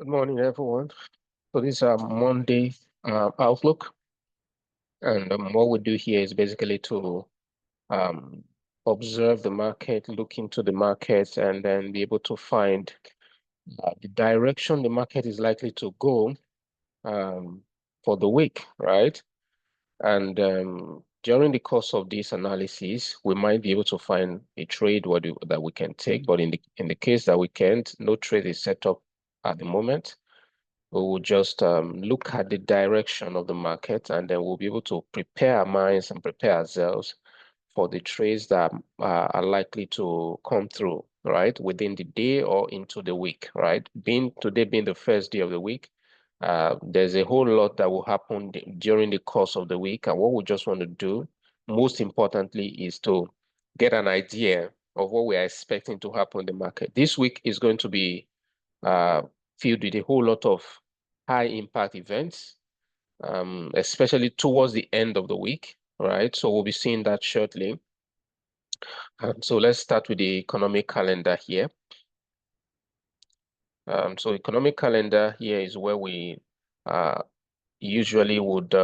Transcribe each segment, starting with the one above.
Good morning, everyone. So this is our Monday outlook, and what we do here is basically to um, observe the market, look into the market, and then be able to find the direction the market is likely to go um, for the week, right? And during the course of this analysis, we might be able to find a trade that we can take, but in the case that we can't, no trade is set up at the moment. We will just look at the direction of the market, and then we'll be able to prepare our minds and prepare ourselves for the trades that are likely to come through, right, within the day or into the week, right? Today being the first day of the week, there's a whole lot that will happen during the course of the week, and what we just want to do, most importantly, is to get an idea of what we are expecting to happen in the market. This week is going to be uh, filled with a whole lot of high impact events, especially towards the end of the week, right? So we'll be seeing that shortly. So let's start with the economic calendar here. So economic calendar here is where we usually would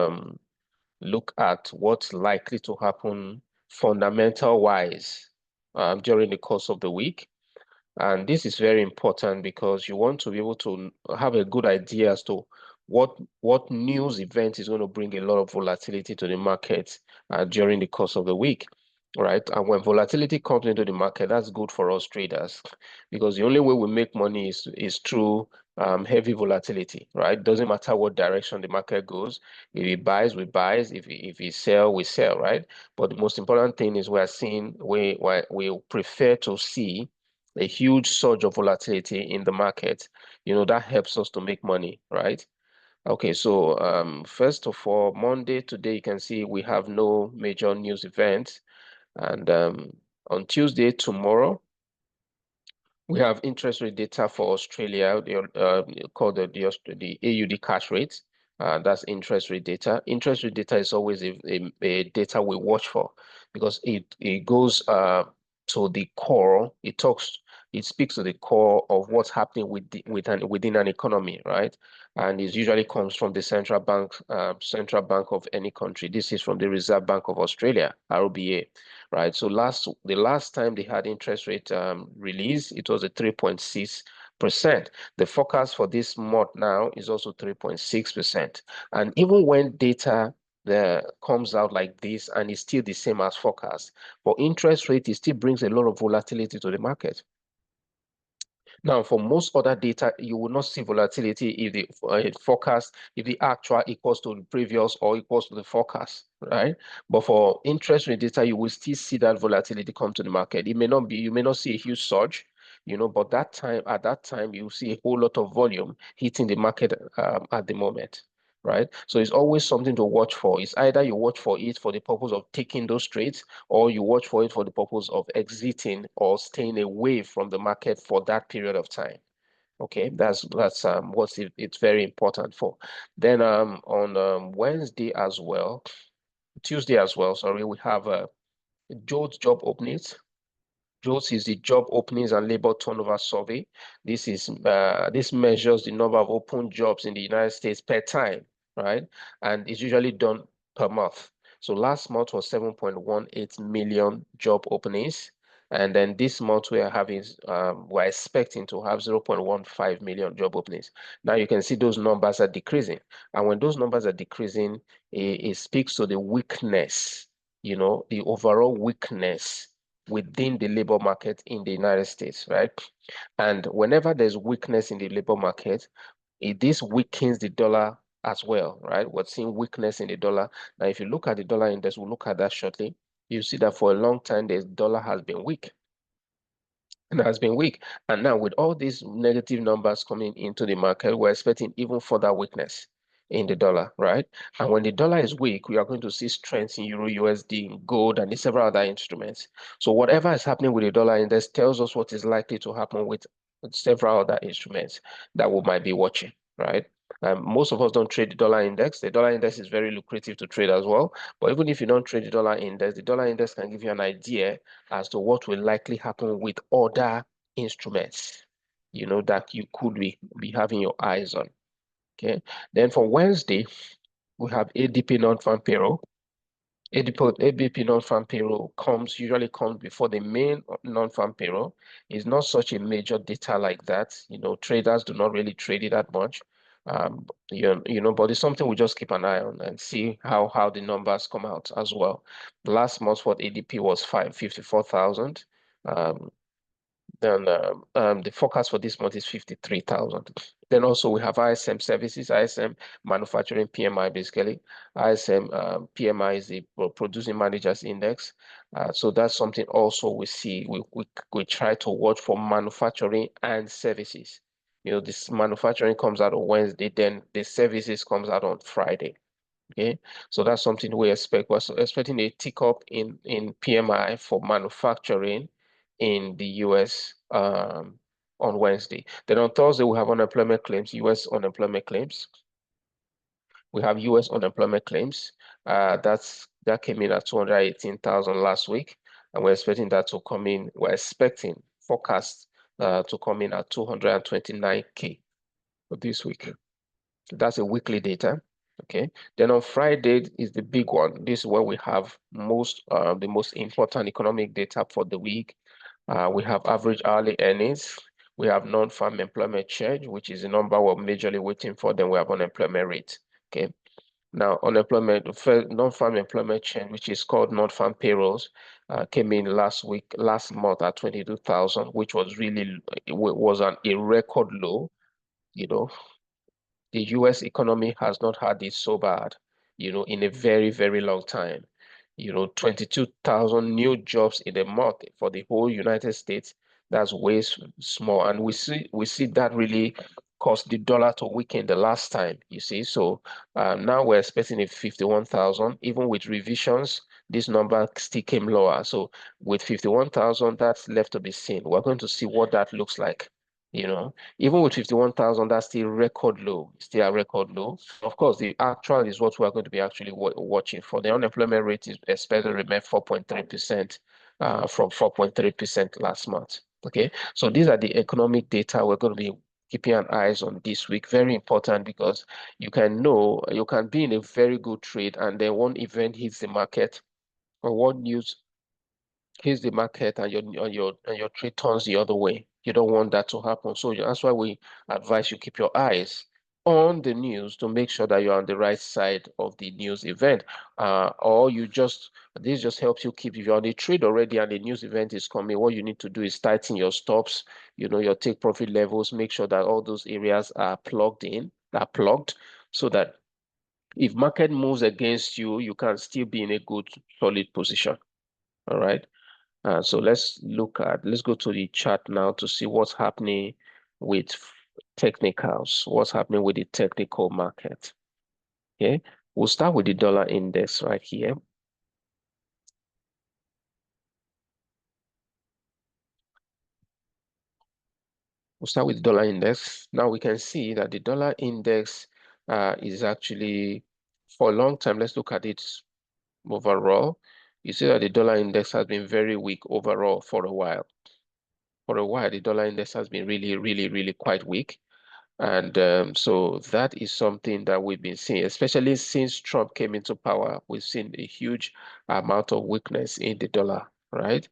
look at what's likely to happen fundamental wise during the course of the week. And this is very important because you want to be able to have a good idea as to what news event is going to bring a lot of volatility to the market during the course of the week, right? And when volatility comes into the market, that's good for us traders because the only way we make money is through heavy volatility, right? Doesn't matter what direction the market goes. If it buys, we buys. If it sell, we sell, right? But the most important thing is we prefer to see a huge surge of volatility in the market. That helps us to make money, right? Okay, so first of all, Monday today, you can see we have no major news events. And on Tuesday, tomorrow, we have interest rate data for Australia, called the AUD cash rate. That's interest rate data. Interest rate data is always a data we watch for because it goes to the core. It speaks to the core of what's happening within an economy, right? And it usually comes from the central bank of any country. This is from the Reserve Bank of Australia, RBA, right? So the last time they had interest rate release, it was a 3.6%. The forecast for this month now is also 3.6%. And even when data comes out like this and is still the same as forecast, for interest rate, it still brings a lot of volatility to the market. Now, for most other data, you will not see volatility if the forecast, if the actual equals to the previous or equals to the forecast, right? But for interest rate data, you will still see that volatility come to the market. You may not see a huge surge, but at that time, you see a whole lot of volume hitting the market at the moment, right? So it's always something to watch for. It's either you watch for it for the purpose of taking those trades, or you watch for it for the purpose of exiting or staying away from the market for that period of time. Okay, that's what it's very important for. Then on Wednesday as well, Tuesday as well, sorry, we have Joe's job openings. JOLTS is the Job Openings and Labor Turnover Survey. This measures the number of open jobs in the United States per time, right? And it's usually done per month. So last month was 7.18 million job openings. And then this month we're expecting to have 0.15 million job openings. Now you can see those numbers are decreasing. And when those numbers are decreasing, it speaks to the weakness, the overall weakness within the labor market in the United States, right? And whenever there's weakness in the labor market, this weakens the dollar as well, right? We're seeing weakness in the dollar. Now, if you look at the dollar index, we'll look at that shortly. You see that for a long time, the dollar has been weak. And has been weak. And now with all these negative numbers coming into the market, we're expecting even further weakness in the dollar, right? And when the dollar is weak, we are going to see strength in Euro, USD, gold, and several other instruments. So whatever is happening with the dollar index tells us what is likely to happen with several other instruments that we might be watching, right? Most of us don't trade the dollar index. The dollar index is very lucrative to trade as well. But even if you don't trade the dollar index can give you an idea as to what will likely happen with other instruments. that you could be having your eyes on. Okay. Then for Wednesday, we have ADP non-farm payroll. ADP non-farm payroll usually comes before the main non-farm payroll. It's not such a major data like that. Traders do not really trade it that much. But it's something we just keep an eye on and see how the numbers come out as well. Last month for ADP was 554,000. Then the forecast for this month is 53,000. Then also we have ISM services, ISM manufacturing PMI basically. ISM PMI is the producing managers index. So that's something also we see. We try to watch for manufacturing and services. This manufacturing comes out on Wednesday, then the services comes out on Friday. Okay, so that's something we expect. We're expecting a tick up in PMI for manufacturing in the US on Wednesday. Then on Thursday, we have unemployment claims, US unemployment claims. We have US unemployment claims. That came in at 218,000 last week, and we're expecting that to come in. We're expecting forecast to come in at 229K for this week. That's a weekly data. Okay. Then on Friday is the big one. This is where we have the most important economic data for the week. We have average hourly earnings. We have non-farm employment change, which is the number we're majorly waiting for. Then we have unemployment rate. Okay. Now, non-farm employment change, which is called non-farm payrolls, came in last month at 22,000, which was a record low. The US economy has not had it so bad, in a very, very long time. 22,000 new jobs in a month for the whole United States. That's way small. And we see that really caused the dollar to weaken the last time, you see. So now we're expecting a 51,000. Even with revisions, this number still came lower. So with 51,000, that's left to be seen. We're going to see what that looks like, even with 51,000, that's still record low, still a record low. Of course, the actual is what we're going to be actually watching for. The unemployment rate is expected to remain 4.3% from 4.3% last month. Okay, so these are the economic data we're going to be keeping an eyes on this week. Very important because you can be in a very good trade and then one event hits the market or one news hits the market and your trade turns the other way. You don't want that to happen. So that's why we advise you keep your eyes on the news to make sure that you're on the right side of the news event. Or this just helps you if you're on the trade already and the news event is coming, what you need to do is tighten your stops, your take profit levels, make sure that all those areas are plugged, so that if market moves against you, you can still be in a good solid position. All right. So let's go to the chart now to see what's happening with technicals, what's happening with the technical market. Okay, we'll start with the dollar index right here. We'll start with the dollar index. Now we can see that the dollar index is actually, for a long time, let's look at it overall. You see that the dollar index has been very weak overall for a while. For a while, the dollar index has been really, really, really quite weak. And so that is something that we've been seeing, especially since Trump came into power. We've seen a huge amount of weakness in the dollar, right?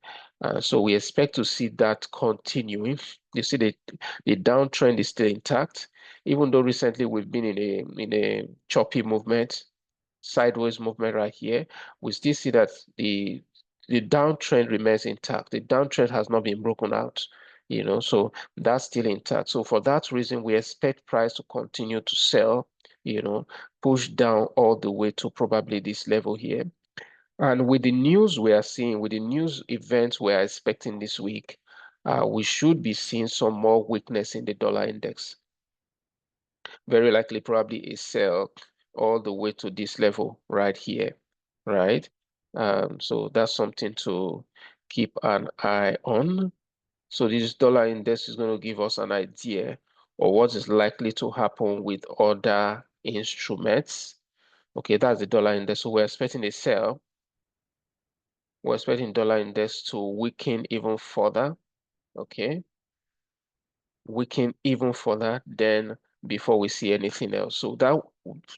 So we expect to see that continuing. You see the downtrend is still intact, even though recently we've been in a choppy movement, sideways movement right here. We still see that the downtrend remains intact. The downtrend has not been broken out, so that's still intact. So for that reason, we expect price to continue to sell, push down all the way to probably this level here. And with the news we are seeing, with the news events we are expecting this week, we should be seeing some more weakness in the dollar index. Very likely probably a sell all the way to this level right here, right? So that's something to keep an eye on. So this dollar index is going to give us an idea of what is likely to happen with other instruments. Okay, that's the dollar index. So we're expecting a sell. We're expecting dollar index to weaken even further. Okay. weaken even further, then before we see anything else. So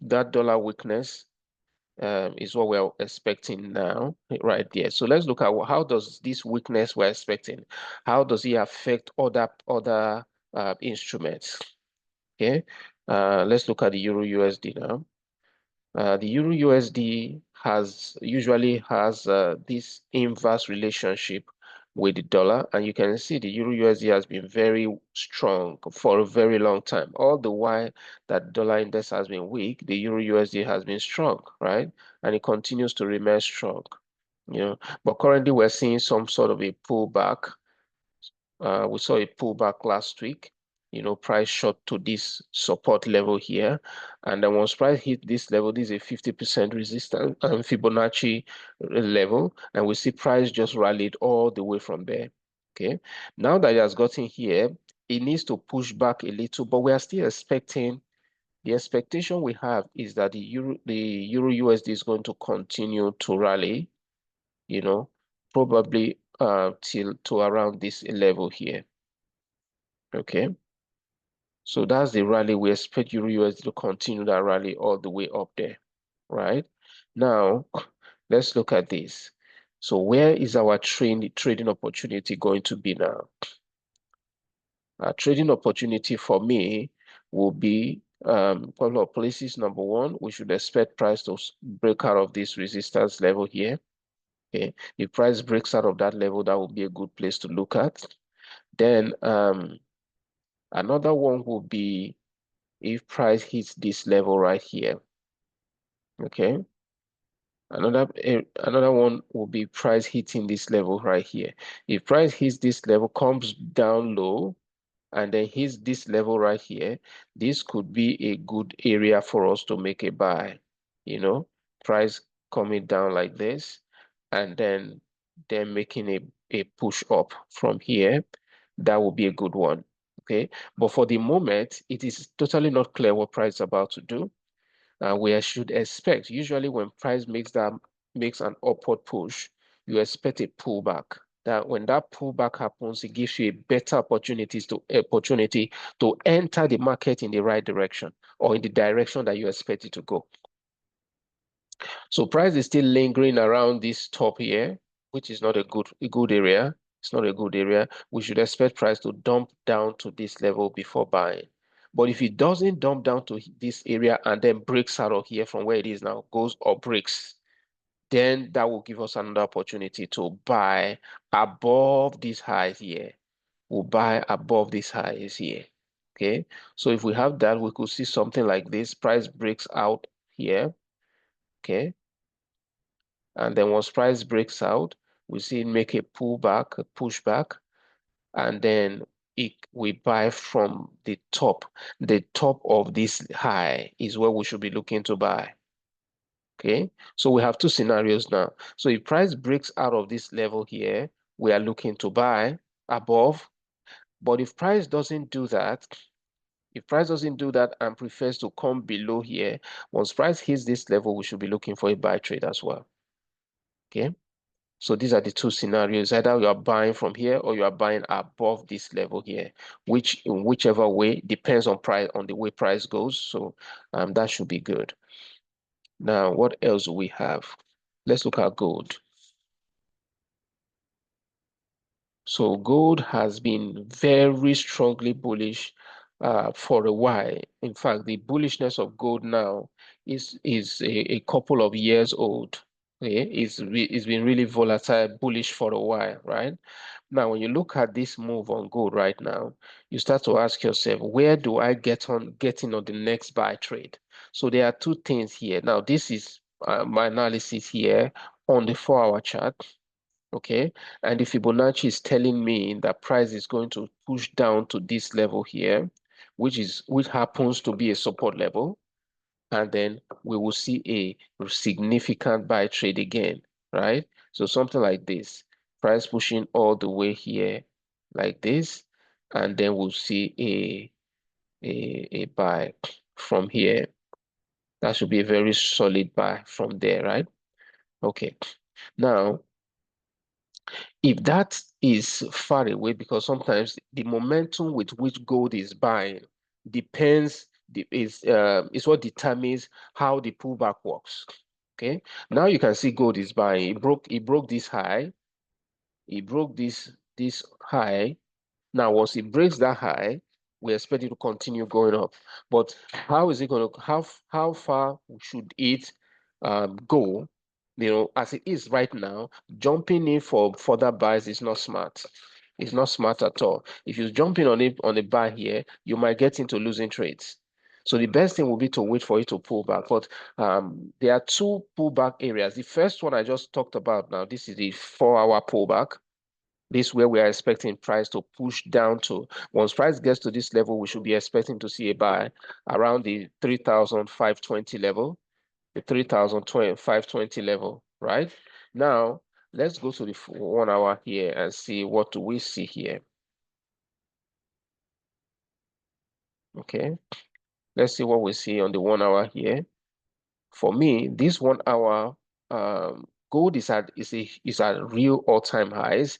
that dollar weakness is what we're expecting now, right there. So let's look at how does this weakness we're expecting, how does it affect other instruments? Okay, let's look at the Euro USD now. The Euro USD usually has this inverse relationship with the dollar, and you can see the Euro USD has been very strong for a very long time. All the while that dollar index has been weak, the Euro USD has been strong, right? And it continues to remain strong, you know. But currently we're seeing some sort of a pullback. We saw a pullback last week. Price shot to this support level here. And then once price hit this level, this is a 50% resistance and Fibonacci level. And we see price just rallied all the way from there. Okay. Now that it has gotten here, it needs to push back a little, but we are still expecting. The expectation we have is that the Euro USD is going to continue to rally, probably till to around this level here. Okay, so that's the rally. We expect Euro USD to continue that rally all the way up there, right? Now, let's look at this. So where is our trading opportunity going to be now? A trading opportunity for me will be a couple of places. Number one, we should expect price to break out of this resistance level here. Okay, if price breaks out of that level, that will be a good place to look at. Then another one will be if price hits this level right here. Okay, another one will be price hitting this level right here. If price hits this level, comes down low, and then hits this level right here, this could be a good area for us to make a buy. Price coming down like this, and then making a push up from here. That will be a good one. Okay, but for the moment, it is totally not clear what price is about to do. We should expect, usually when price makes an upward push, you expect a pullback. That when that pullback happens, it gives you a better opportunity to enter the market in the right direction or in the direction that you expect it to go. So price is still lingering around this top here, which is not a good area. It's not a good area. We should expect price to dump down to this level before buying. But if it doesn't dump down to this area and then breaks out of here from where it is now, goes or breaks, then that will give us another opportunity to buy above these highs here. We'll buy above these highs here. Okay, so if we have that, we could see something like this. Price breaks out here. Okay, and then once price breaks out, we see it make a pullback, a pushback, and then we buy from the top. The top of this high is where we should be looking to buy. Okay, so we have two scenarios now. So if price breaks out of this level here, we are looking to buy above. But if price doesn't do that, and prefers to come below here, once price hits this level, we should be looking for a buy trade as well. Okay, so these are the two scenarios. Either you are buying from here or you are buying above this level here, which in whichever way depends on price, on the way price goes. So that should be good. Now, what else do we have? Let's look at gold. So gold has been very strongly bullish for a while. In fact, the bullishness of gold now is a couple of years old. Okay? It's been really volatile, bullish for a while, right? Now, when you look at this move on gold right now, you start to ask yourself, where do I get in on the next buy trade? So there are two things here. Now, this is my analysis here on the 4-hour chart. Okay, and the Fibonacci is telling me that price is going to push down to this level here, which happens to be a support level, and then we will see a significant buy trade again, right? So something like this, price pushing all the way here like this, and then we'll see a buy from here. That should be a very solid buy from there, right? Okay, now If that is far away, because sometimes the momentum with which gold is buying depends, is what determines how the pullback works. Okay. Now you can see gold is buying. It broke this high. It broke this high. Now, once it breaks that high, we expect it to continue going up. But how is it going to, how far should it go? As it is right now, jumping in for further buys is not smart. It's not smart at all. If you jump in on a buy here, you might get into losing trades. So the best thing will be to wait for it to pull back. But there are two pullback areas. The first one I just talked about now, this is the 4-hour pullback. This is where we are expecting price to push down to. Once price gets to this level, we should be expecting to see a buy around the 3,520 level, the 3,520 level, right? Now, let's go to the 1 hour here and see what do we see here. Okay, let's see what we see on the 1 hour here. For me, this 1 hour gold is at real all-time highs.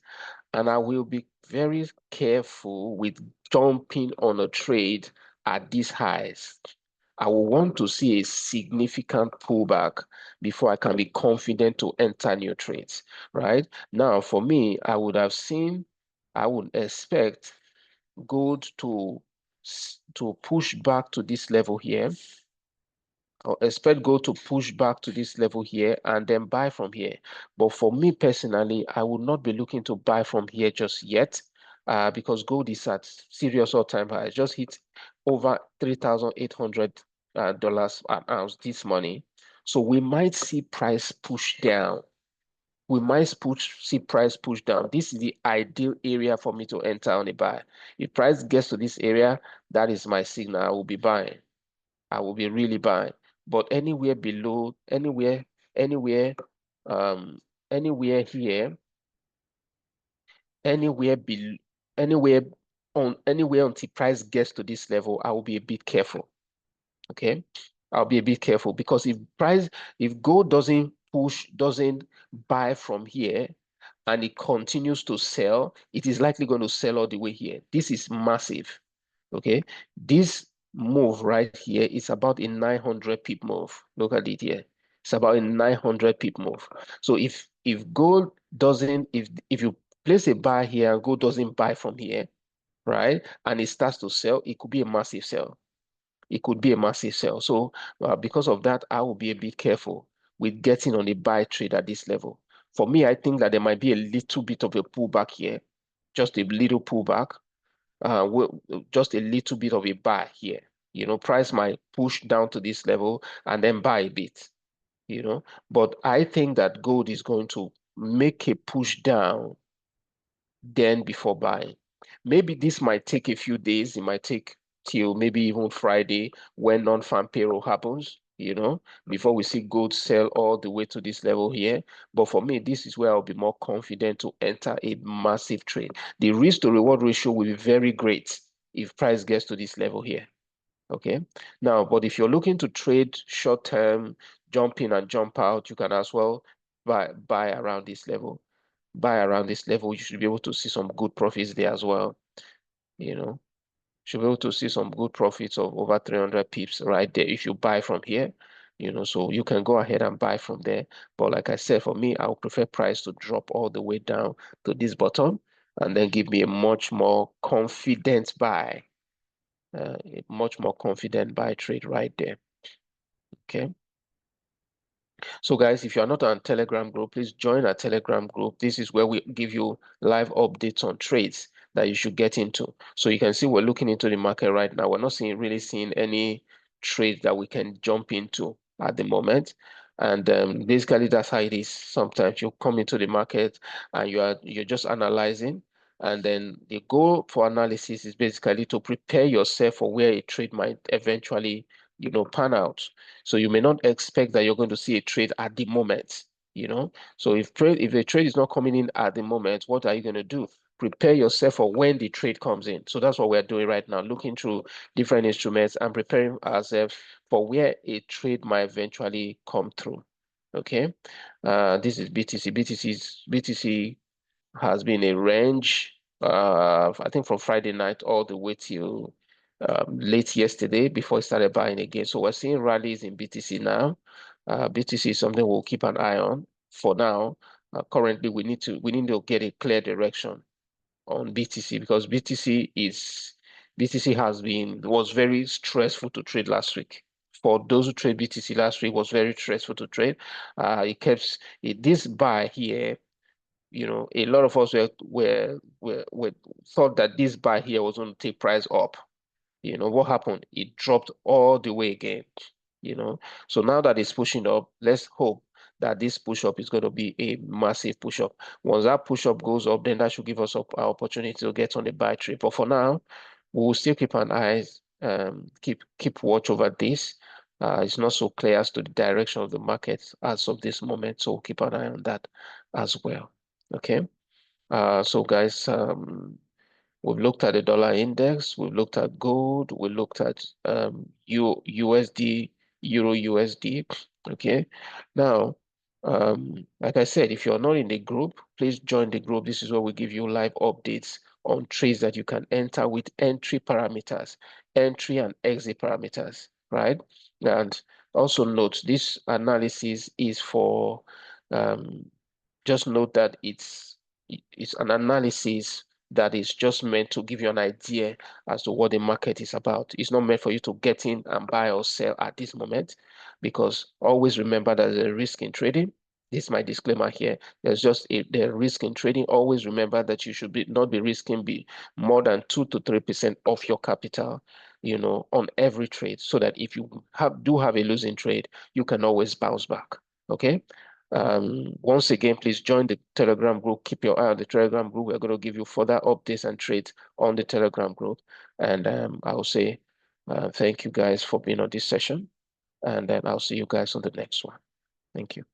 And I will be very careful with jumping on a trade at these highs. I will want to see a significant pullback before I can be confident to enter new trades, right? Now, for me, I would expect gold to push back to this level here, or expect gold to push back to this level here and then buy from here. But for me personally, I would not be looking to buy from here just yet, because gold is at serious all-time high. Just hit over $3,800 dollars an ounce this morning. So we might see price push down. We might see price push down. This is the ideal area for me to enter on a buy. If price gets to this area, that is my signal. I will be buying. I will be really buying. But anywhere below, anywhere, um, anywhere here, anywhere below, anywhere anywhere until price gets to this level, I will be a bit careful. Okay, I'll be a bit careful, because if gold doesn't buy from here, and it continues to sell, it is likely going to sell all the way here. This is massive. Okay, this move right here is about a 900 pip move. Look at it here. It's about a 900 pip move. So if gold doesn't, if you place a buy here and gold doesn't buy from here, right, and it starts to sell, it could be a massive sell. It could be a massive sell. So because of that, I will be a bit careful with getting on a buy trade at this level. For me, I think that there might be a little bit of a pullback here, just a little pullback, just a little bit of a buy here. Price might push down to this level and then buy a bit, but I think that gold is going to make a push down then before buying. Maybe this might take a few days. It might take till maybe even Friday when non-farm payroll happens, before we see gold sell all the way to this level here. But for me, this is where I'll be more confident to enter a massive trade. The risk to reward ratio will be very great if price gets to this level here. Okay. Now, but if you're looking to trade short term, jump in and jump out, you can as well buy around this level. Buy around this level, you should be able to see some good profits there as well. Should be able to see some good profits of over 300 pips right there if you buy from here. So you can go ahead and buy from there. But like I said, for me, I would prefer price to drop all the way down to this bottom and then give me a much more confident buy. A much more confident buy trade right there. Okay. So guys, if you're not on Telegram group, please join our Telegram group. This is where we give you live updates on trades that you should get into. So you can see we're looking into the market right now. We're not really seeing any trades that we can jump into at the moment. And basically that's how it is. Sometimes you come into the market and you're just analyzing. And then the goal for analysis is basically to prepare yourself for where a trade might eventually, pan out. So you may not expect that you're going to see a trade at the moment, So if a trade is not coming in at the moment, what are you going to do? Prepare yourself for when the trade comes in. So that's what we're doing right now, looking through different instruments and preparing ourselves for where a trade might eventually come through. Okay. This is BTC. BTC has been a range, I think from Friday night all the way till late yesterday before it started buying again. So we're seeing rallies in BTC now. BTC is something we'll keep an eye on for now. Currently, we need to get a clear direction on BTC because BTC was very stressful to trade last week. For those who trade BTC last week, was very stressful to trade. This buy here, a lot of us were thought that this buy here was going to take price up. What happened? It dropped all the way again. So now that it's pushing up, let's hope that this push up is going to be a massive push up. Once that push up goes up, then that should give us an opportunity to get on the buy trade. But for now, we will still keep an eye, keep watch over this. It's not so clear as to the direction of the market as of this moment, so we'll keep an eye on that as well. Okay. So guys, we've looked at the dollar index, we've looked at gold, we looked at USD, Euro USD. Okay. Now, like I said, if you're not in the group, please join the group. This is where we give you live updates on trades that you can enter with entry parameters, entry and exit parameters, right? And also note this analysis is for just note that it's an analysis that is just meant to give you an idea as to what the market is about. It's not meant for you to get in and buy or sell at this moment, because always remember there's a risk in trading. This is my disclaimer here. There's just the risk in trading. Always remember that you should not be risking more than 2 to 3% of your capital, on every trade, so that if you do have a losing trade, you can always bounce back. Okay. Once again, please join the Telegram group. Keep your eye on the Telegram group. We're going to give you further updates and trades on the Telegram group. And I'll say thank you guys for being on this session. And then I'll see you guys on the next one. Thank you.